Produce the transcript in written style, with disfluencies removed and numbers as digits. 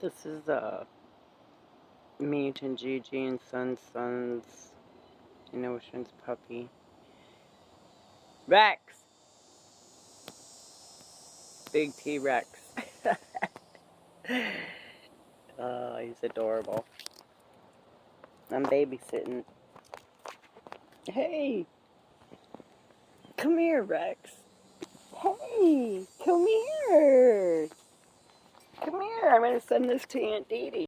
This is me and Gigi and Son's Ocean's puppy. Rex! Big T-Rex. Oh, he's adorable. I'm babysitting. Hey! Come here, Rex. Hey! Come here! Come here, I'm going to send this to Aunt Dee Dee.